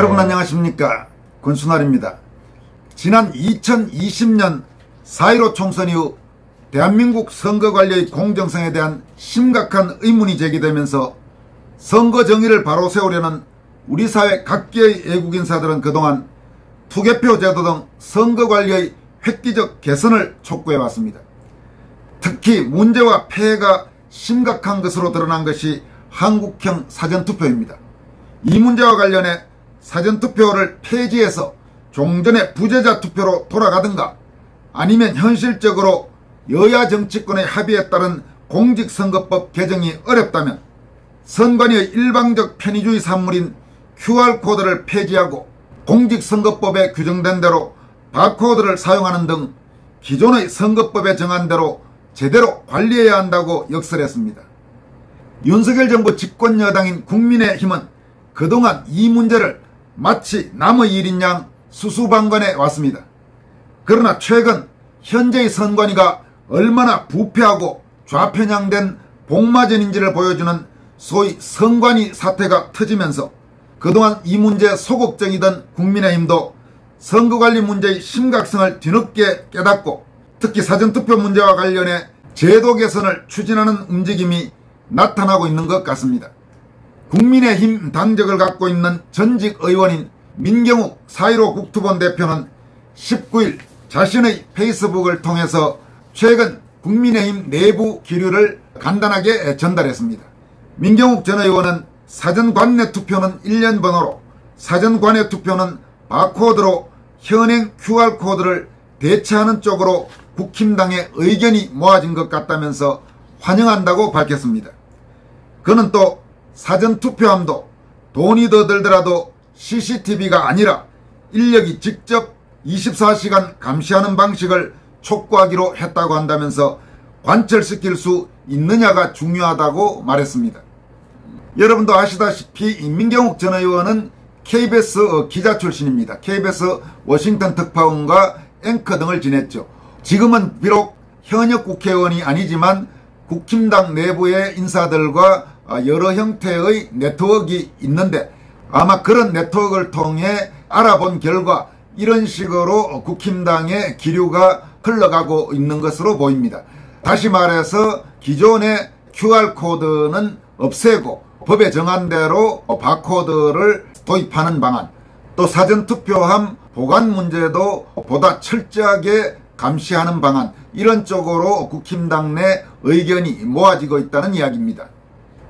여러분 안녕하십니까, 권순환입니다. 지난 2020년 4.15 총선 이후 대한민국 선거관리의 공정성에 대한 심각한 의문이 제기되면서 선거 정의를 바로 세우려는 우리 사회 각계의 애국 인사들은 그동안 투개표 제도 등 선거관리의 획기적 개선을 촉구해왔습니다. 특히 문제와 폐해가 심각한 것으로 드러난 것이 한국형 사전투표입니다. 이 문제와 관련해 사전투표를 폐지해서 종전의 부재자 투표로 돌아가든가 아니면 현실적으로 여야 정치권의 합의에 따른 공직선거법 개정이 어렵다면 선관위의 일방적 편의주의 산물인 QR코드를 폐지하고 공직선거법에 규정된 대로 바코드를 사용하는 등 기존의 선거법에 정한 대로 제대로 관리해야 한다고 역설했습니다. 윤석열 정부 집권여당인 국민의힘은 그동안 이 문제를 마치 남의 일인 양 수수방관해 왔습니다. 그러나 최근 현재의 선관위가 얼마나 부패하고 좌편향된 복마전인지를 보여주는 소위 선관위 사태가 터지면서 그동안 이 문제에 소극적이던 국민의힘도 선거관리 문제의 심각성을 뒤늦게 깨닫고 특히 사전투표 문제와 관련해 제도 개선을 추진하는 움직임이 나타나고 있는 것 같습니다. 국민의힘 당적을 갖고 있는 전직 의원인 민경욱 4.15 국토본 대표는 19일 자신의 페이스북을 통해서 최근 국민의힘 내부 기류를 간단하게 전달했습니다. 민경욱 전 의원은 사전관내 투표는 1년 번호로 사전관외 투표는 바코드로 현행 QR코드를 대체하는 쪽으로 국힘당의 의견이 모아진 것 같다면서 환영한다고 밝혔습니다. 그는 또 사전투표함도 돈이 더 들더라도 CCTV가 아니라 인력이 직접 24시간 감시하는 방식을 촉구하기로 했다고 한다면서 관철시킬 수 있느냐가 중요하다고 말했습니다. 여러분도 아시다시피 민경욱 전 의원은 KBS 기자 출신입니다. KBS 워싱턴 특파원과 앵커 등을 지냈죠. 지금은 비록 현역 국회의원이 아니지만 국힘당 내부의 인사들과 여러 형태의 네트워크가 있는데 아마 그런 네트워크를 통해 알아본 결과 이런 식으로 국힘당의 기류가 흘러가고 있는 것으로 보입니다. 다시 말해서 기존의 QR코드는 없애고 법에 정한 대로 바코드를 도입하는 방안, 또 사전투표함 보관 문제도 보다 철저하게 감시하는 방안, 이런 쪽으로 국힘당 내 의견이 모아지고 있다는 이야기입니다.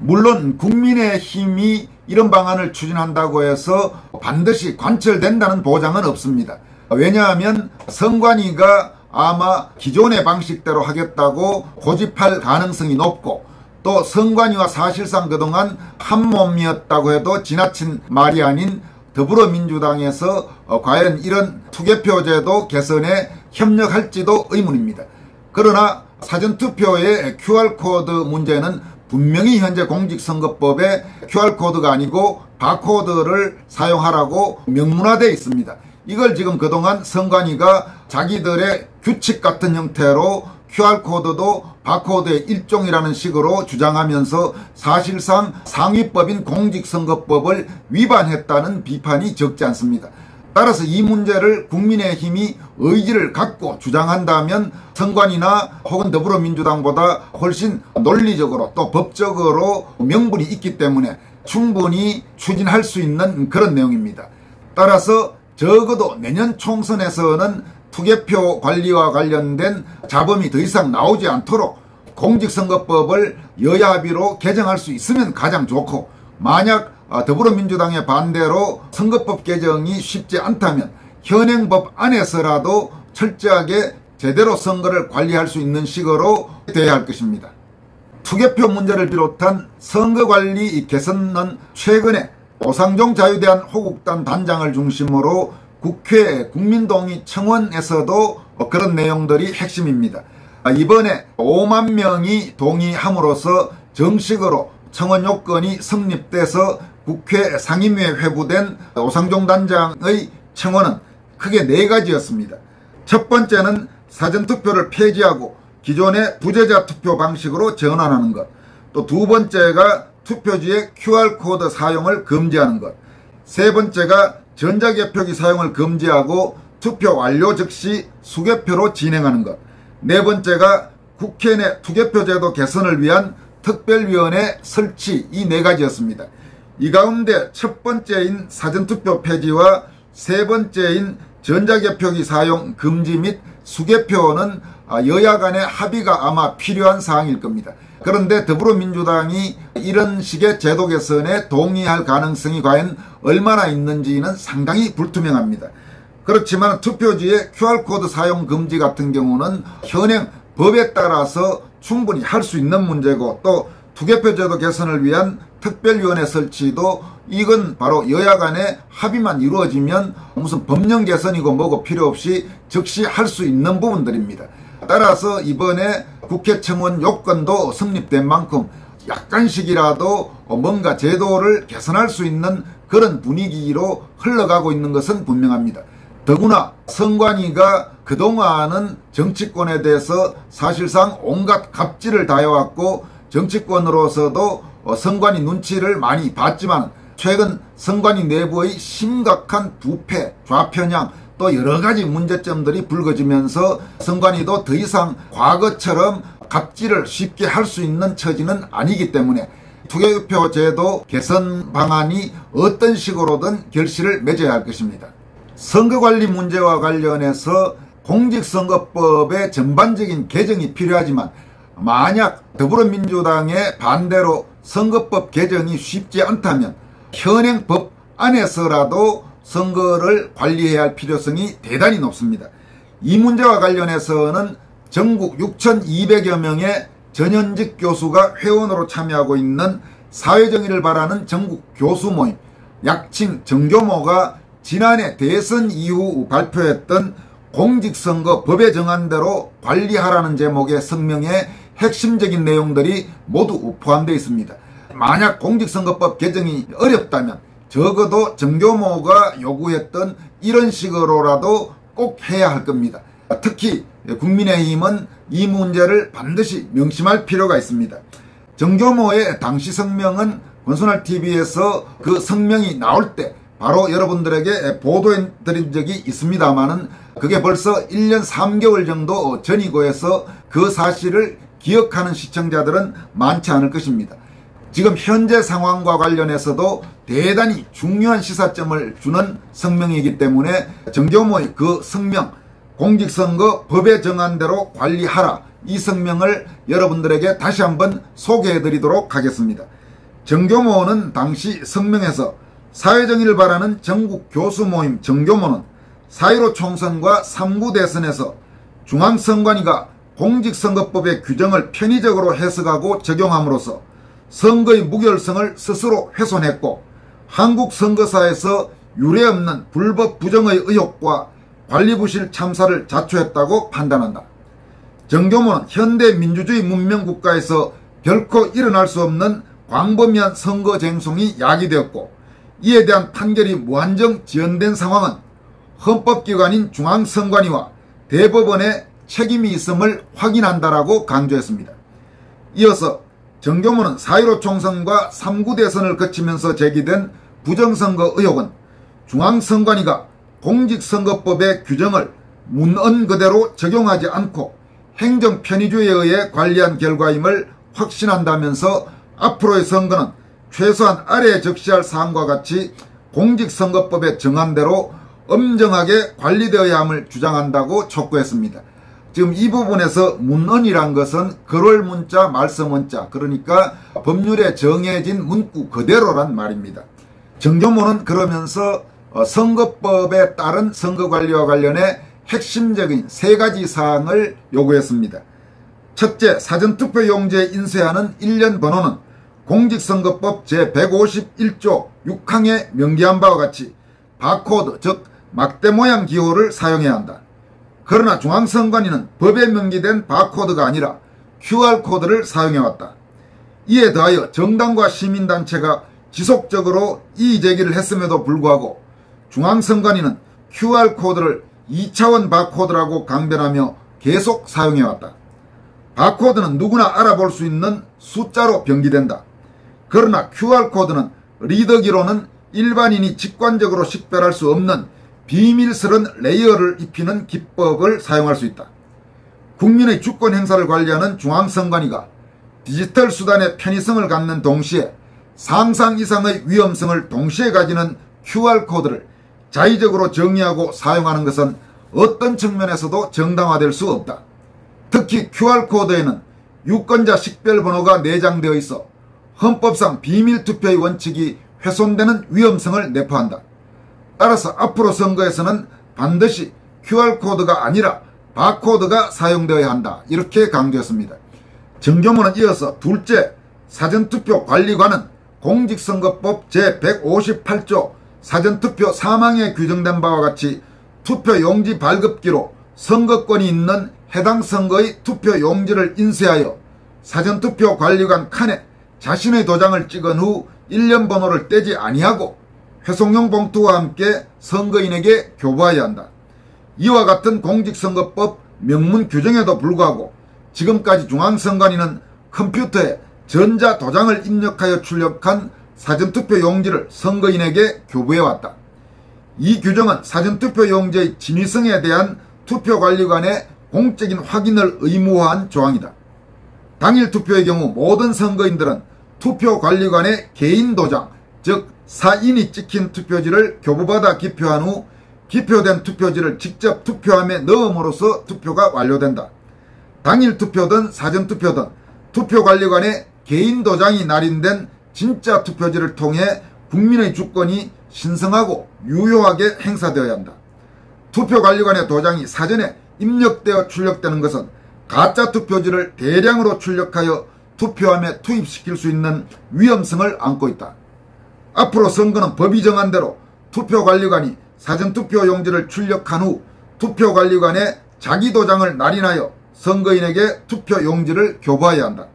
물론 국민의힘이 이런 방안을 추진한다고 해서 반드시 관철된다는 보장은 없습니다. 왜냐하면 선관위가 아마 기존의 방식대로 하겠다고 고집할 가능성이 높고 또 선관위와 사실상 그동안 한 몸이었다고 해도 지나친 말이 아닌 더불어민주당에서 과연 이런 투개표제도 개선에 협력할지도 의문입니다. 그러나 사전투표의 QR코드 문제는 분명히 현재 공직선거법에 QR코드가 아니고 바코드를 사용하라고 명문화되어 있습니다. 이걸 지금 그동안 선관위가 자기들의 규칙 같은 형태로 QR코드도 바코드의 일종이라는 식으로 주장하면서 사실상 상위법인 공직선거법을 위반했다는 비판이 적지 않습니다. 따라서 이 문제를 국민의힘이 의지를 갖고 주장한다면 선관위나 혹은 더불어민주당보다 훨씬 논리적으로 또 법적으로 명분이 있기 때문에 충분히 추진할 수 있는 그런 내용입니다. 따라서 적어도 내년 총선에서는 투개표 관리와 관련된 잡음이 더 이상 나오지 않도록 공직선거법을 여야 합의로 개정할 수 있으면 가장 좋고, 만약 더불어민주당의 반대로 선거법 개정이 쉽지 않다면 현행법 안에서라도 철저하게 제대로 선거를 관리할 수 있는 식으로 돼야 할 것입니다. 투개표 문제를 비롯한 선거관리 개선은 최근에 오상종 자유대한 호국단 단장을 중심으로 국회 국민동의 청원에서도 그런 내용들이 핵심입니다. 이번에 5만 명이 동의함으로써 정식으로 청원 요건이 성립돼서 국회 상임위에 회부된 오상종 단장의 청원은 크게 4가지였습니다. 첫 번째는 사전투표를 폐지하고 기존의 부재자 투표 방식으로 전환하는 것. 또 두 번째가 투표지에 QR코드 사용을 금지하는 것. 세 번째가 전자개표기 사용을 금지하고 투표 완료 즉시 수개표로 진행하는 것. 네 번째가 국회 내 투개표 제도 개선을 위한 특별위원회 설치, 이 네 가지였습니다. 이 가운데 첫 번째인 사전투표 폐지와 세 번째인 전자개표기 사용 금지 및 수개표는 여야 간의 합의가 아마 필요한 사항일 겁니다. 그런데 더불어민주당이 이런 식의 제도 개선에 동의할 가능성이 과연 얼마나 있는지는 상당히 불투명합니다. 그렇지만 투표지의 QR코드 사용 금지 같은 경우는 현행 법에 따라서 충분히 할 수 있는 문제고, 또 투개표 제도 개선을 위한 특별위원회 설치도 이건 바로 여야 간의 합의만 이루어지면 무슨 법령 개선이고 뭐고 필요 없이 즉시 할 수 있는 부분들입니다. 따라서 이번에 국회 청원 요건도 성립된 만큼 약간씩이라도 뭔가 제도를 개선할 수 있는 그런 분위기로 흘러가고 있는 것은 분명합니다. 더구나 선관위가 그동안은 정치권에 대해서 사실상 온갖 갑질을 다해왔고 정치권으로서도 선관위 눈치를 많이 봤지만 최근 선관위 내부의 심각한 부패, 좌편향, 또 여러가지 문제점들이 불거지면서 선관위도 더 이상 과거처럼 갑질을 쉽게 할 수 있는 처지는 아니기 때문에 투개표 제도 개선 방안이 어떤 식으로든 결실을 맺어야 할 것입니다. 선거관리 문제와 관련해서 공직선거법의 전반적인 개정이 필요하지만 만약 더불어민주당의 반대로 선거법 개정이 쉽지 않다면 현행 법 안에서라도 선거를 관리해야 할 필요성이 대단히 높습니다. 이 문제와 관련해서는 전국 6,200여 명의 전현직 교수가 회원으로 참여하고 있는 사회정의를 바라는 전국 교수 모임, 약칭 정교모가 지난해 대선 이후 발표했던 공직선거 법에 정한 대로 관리하라는 제목의 성명에 핵심적인 내용들이 모두 포함되어 있습니다. 만약 공직선거법 개정이 어렵다면 적어도 정교모가 요구했던 이런 식으로라도 꼭 해야 할 겁니다. 특히 국민의힘은 이 문제를 반드시 명심할 필요가 있습니다. 정교모의 당시 성명은 권순알TV에서 그 성명이 나올 때 바로 여러분들에게 보도해드린 적이 있습니다만은 그게 벌써 1년 3개월 정도 전이고 해서 그 사실을 기억하는 시청자들은 많지 않을 것입니다. 지금 현재 상황과 관련해서도 대단히 중요한 시사점을 주는 성명이기 때문에 정교모의 그 성명, 공직선거 법에 정한 대로 관리하라, 이 성명을 여러분들에게 다시 한번 소개해드리도록 하겠습니다. 정교모는 당시 성명에서 사회정의를 바라는 전국 교수 모임 정교모는 4.15 총선과 3.9 대선에서 중앙선관위가 공직선거법의 규정을 편의적으로 해석하고 적용함으로써 선거의 무결성을 스스로 훼손했고 한국 선거사에서 유례없는 불법 부정의 의혹과 관리부실 참사를 자초했다고 판단한다. 정교모는 현대 민주주의 문명국가에서 결코 일어날 수 없는 광범위한 선거쟁송이 야기되었고 이에 대한 판결이 무한정 지연된 상황은 헌법기관인 중앙선관위와 대법원의 책임이 있음을 확인한다라고 강조했습니다. 이어서 정교모는 4.15 총선과 3.9 대선을 거치면서 제기된 부정선거 의혹은 중앙선관위가 공직선거법의 규정을 문언 그대로 적용하지 않고 행정편의주의에 의해 관리한 결과임을 확신한다면서 앞으로의 선거는 최소한 아래에 적시할 사항과 같이 공직선거법에 정한 대로 엄정하게 관리되어야 함을 주장한다고 촉구했습니다. 지금 이 부분에서 문언이란 것은 글월 문자, 말씀 원자, 그러니까 법률에 정해진 문구 그대로란 말입니다. 정교모는 그러면서 선거법에 따른 선거관리와 관련해 핵심적인 세 가지 사항을 요구했습니다. 첫째, 사전투표용지에 인쇄하는 1년 번호는 공직선거법 제151조 6항에 명기한 바와 같이 바코드, 즉 막대 모양 기호를 사용해야 한다. 그러나 중앙선관위는 법에 명기된 바코드가 아니라 QR코드를 사용해왔다. 이에 더하여 정당과 시민단체가 지속적으로 이의제기를 했음에도 불구하고 중앙선관위는 QR코드를 2차원 바코드라고 강변하며 계속 사용해왔다. 바코드는 누구나 알아볼 수 있는 숫자로 병기된다. 그러나 QR코드는 리더기로는 일반인이 직관적으로 식별할 수 없는 비밀스런 레이어를 입히는 기법을 사용할 수 있다. 국민의 주권 행사를 관리하는 중앙선관위가 디지털 수단의 편의성을 갖는 동시에 상상 이상의 위험성을 동시에 가지는 QR코드를 자의적으로 정의하고 사용하는 것은 어떤 측면에서도 정당화될 수 없다. 특히 QR코드에는 유권자 식별번호가 내장되어 있어 헌법상 비밀투표의 원칙이 훼손되는 위험성을 내포한다. 따라서 앞으로 선거에서는 반드시 QR코드가 아니라 바코드가 사용되어야 한다. 이렇게 강조했습니다. 정교문은 이어서 둘째, 사전투표 관리관은 공직선거법 제158조 사전투표 사망에 규정된 바와 같이 투표용지 발급기로 선거권이 있는 해당 선거의 투표용지를 인쇄하여 사전투표 관리관 칸에 자신의 도장을 찍은 후 1년 번호를 떼지 아니하고 회송용 봉투와 함께 선거인에게 교부해야 한다. 이와 같은 공직선거법 명문 규정에도 불구하고 지금까지 중앙선관위는 컴퓨터에 전자도장을 입력하여 출력한 사전투표 용지를 선거인에게 교부해왔다. 이 규정은 사전투표 용지의 진위성에 대한 투표관리관의 공적인 확인을 의무화한 조항이다. 당일 투표의 경우 모든 선거인들은 투표관리관의 개인 도장, 즉 사인이 찍힌 투표지를 교부받아 기표한 후 기표된 투표지를 직접 투표함에 넣음으로써 투표가 완료된다. 당일 투표든 사전투표든 투표관리관의 개인 도장이 날인된 진짜 투표지를 통해 국민의 주권이 신성하고 유효하게 행사되어야 한다. 투표관리관의 도장이 사전에 입력되어 출력되는 것은 가짜 투표지를 대량으로 출력하여 투표함에 투입시킬 수 있는 위험성을 안고 있다. 앞으로 선거는 법이 정한 대로 투표관리관이 사전투표 용지를 출력한 후 투표관리관에 자기 도장을 날인하여 선거인에게 투표 용지를 교부해야 한다.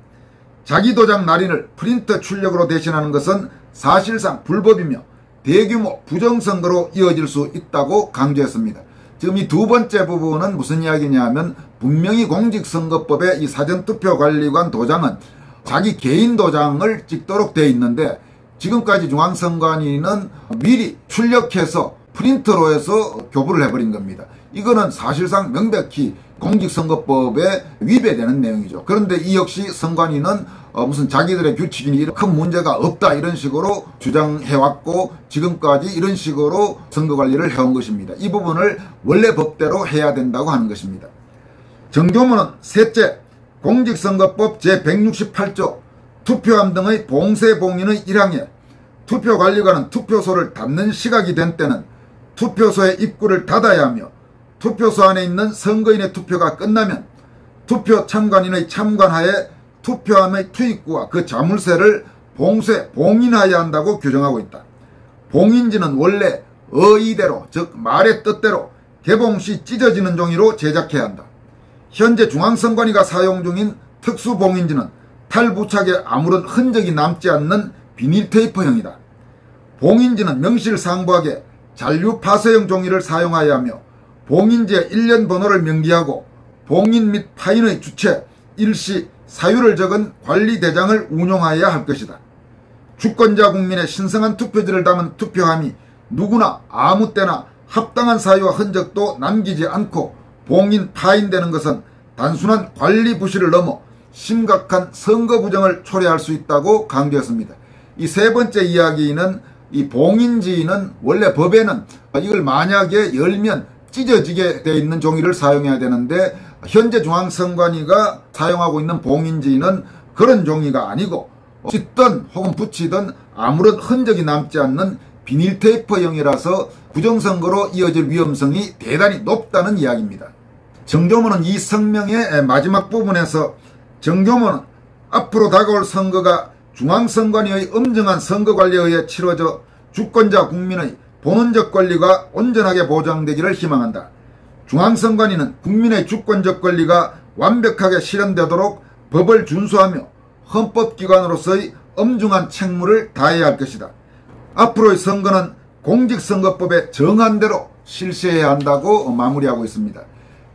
자기 도장 날인을 프린터 출력으로 대신하는 것은 사실상 불법이며 대규모 부정선거로 이어질 수 있다고 강조했습니다. 지금 이 두 번째 부분은 무슨 이야기냐면 분명히 공직선거법에 이 사전투표관리관 도장은 자기 개인 도장을 찍도록 되어 있는데 지금까지 중앙선관위는 미리 출력해서 프린터로 해서 교부를 해버린 겁니다. 이거는 사실상 명백히 공직선거법에 위배되는 내용이죠. 그런데 이 역시 선관위는 무슨 자기들의 규칙이니 큰 문제가 없다 이런 식으로 주장해왔고 지금까지 이런 식으로 선거관리를 해온 것입니다. 이 부분을 원래 법대로 해야 된다고 하는 것입니다. 정교문은 셋째, 공직선거법 제168조 투표함 등의 봉쇄 봉인의 1항에 투표관리관은 투표소를 닫는 시각이 된 때는 투표소의 입구를 닫아야 하며 투표소 안에 있는 선거인의 투표가 끝나면 투표 참관인의 참관하에 투표함의 투입구와 그 자물쇠를 봉쇄, 봉인해야 한다고 규정하고 있다. 봉인지는 원래 의의대로, 즉 말의 뜻대로 개봉 시 찢어지는 종이로 제작해야 한다. 현재 중앙선관위가 사용 중인 특수봉인지는 탈부착에 아무런 흔적이 남지 않는 비닐테이프형이다. 봉인지는 명실상부하게 잔류파쇄형 종이를 사용하여야 하며 봉인지에 1년 번호를 명기하고 봉인 및 파인의 주체, 일시, 사유를 적은 관리대장을 운용하여야 할 것이다. 주권자 국민의 신성한 투표지를 담은 투표함이 누구나 아무 때나 합당한 사유와 흔적도 남기지 않고 봉인, 파인되는 것은 단순한 관리 부실을 넘어 심각한 선거 부정을 초래할 수 있다고 강조했습니다. 이 세 번째 이야기는 이 봉인지는 원래 법에는 이걸 만약에 열면 찢어지게 되어 있는 종이를 사용해야 되는데 현재 중앙선관위가 사용하고 있는 봉인지는 그런 종이가 아니고 찢든 혹은 붙이든 아무런 흔적이 남지 않는 비닐테이프형이라서 부정선거로 이어질 위험성이 대단히 높다는 이야기입니다. 정교문은 이 성명의 마지막 부분에서 정교문은 앞으로 다가올 선거가 중앙선관위의 엄정한 선거관리에 의해 치러져 주권자 국민의 본원적 권리가 온전하게 보장되기를 희망한다. 중앙선관위는 국민의 주권적 권리가 완벽하게 실현되도록 법을 준수하며 헌법기관으로서의 엄중한 책무를 다해야 할 것이다. 앞으로의 선거는 공직선거법에 정한 대로 실시해야 한다고 마무리하고 있습니다.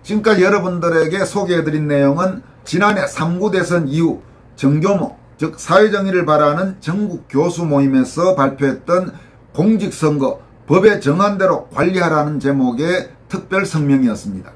지금까지 여러분들에게 소개해드린 내용은 지난해 3구 대선 이후 정교모, 즉 사회정의를 바라는 전국 교수 모임에서 발표했던 공직선거 법에 정한 대로 관리하라는 제목의 특별 성명이었습니다.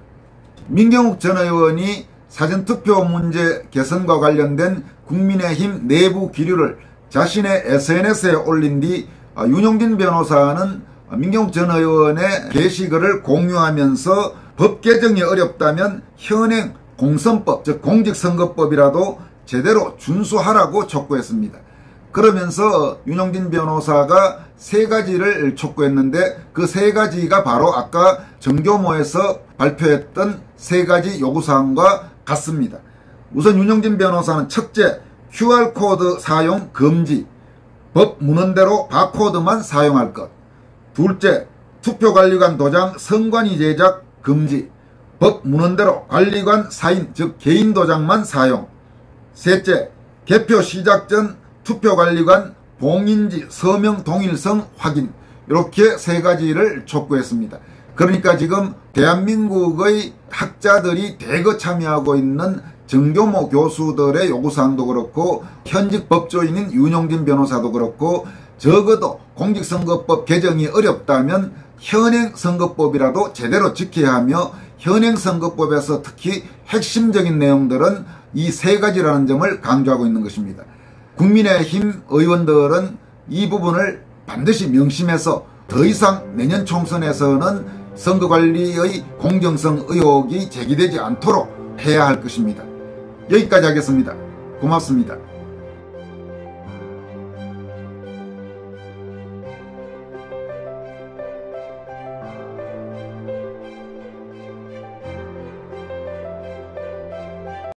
민경욱 전 의원이 사전투표 문제 개선과 관련된 국민의힘 내부 기류를 자신의 SNS에 올린 뒤 윤용진 변호사는 민경욱 전 의원의 게시글을 공유하면서 법 개정이 어렵다면 현행 공선법, 즉 공직선거법이라도 제대로 준수하라고 촉구했습니다. 그러면서 윤용진 변호사가 세 가지를 촉구했는데 그 세 가지가 바로 아까 정교모에서 발표했던 세 가지 요구사항과 같습니다. 우선 윤용진 변호사는 첫째, QR코드 사용 금지, 법 문헌대로 바코드만 사용할 것. 둘째, 투표관리관 도장 선관위 제작 금지, 법 문헌대로 관리관 사인 즉 개인 도장만 사용. 셋째, 개표 시작 전 투표관리관 봉인지 서명 동일성 확인. 이렇게 세 가지를 촉구했습니다. 그러니까 지금 대한민국의 학자들이 대거 참여하고 있는 정교모 교수들의 요구사항도 그렇고 현직 법조인인 윤용진 변호사도 그렇고 적어도 공직선거법 개정이 어렵다면 현행 선거법이라도 제대로 지켜야 하며 현행 선거법에서 특히 핵심적인 내용들은 이 세 가지라는 점을 강조하고 있는 것입니다. 국민의힘 의원들은 이 부분을 반드시 명심해서 더 이상 내년 총선에서는 선거관리의 공정성 의혹이 제기되지 않도록 해야 할 것입니다. 여기까지 하겠습니다. 고맙습니다.